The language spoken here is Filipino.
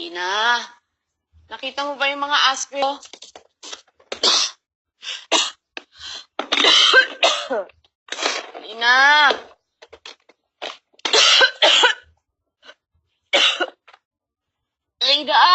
Lina, nakita mo ba yung mga aspre ko? Lina! Lina!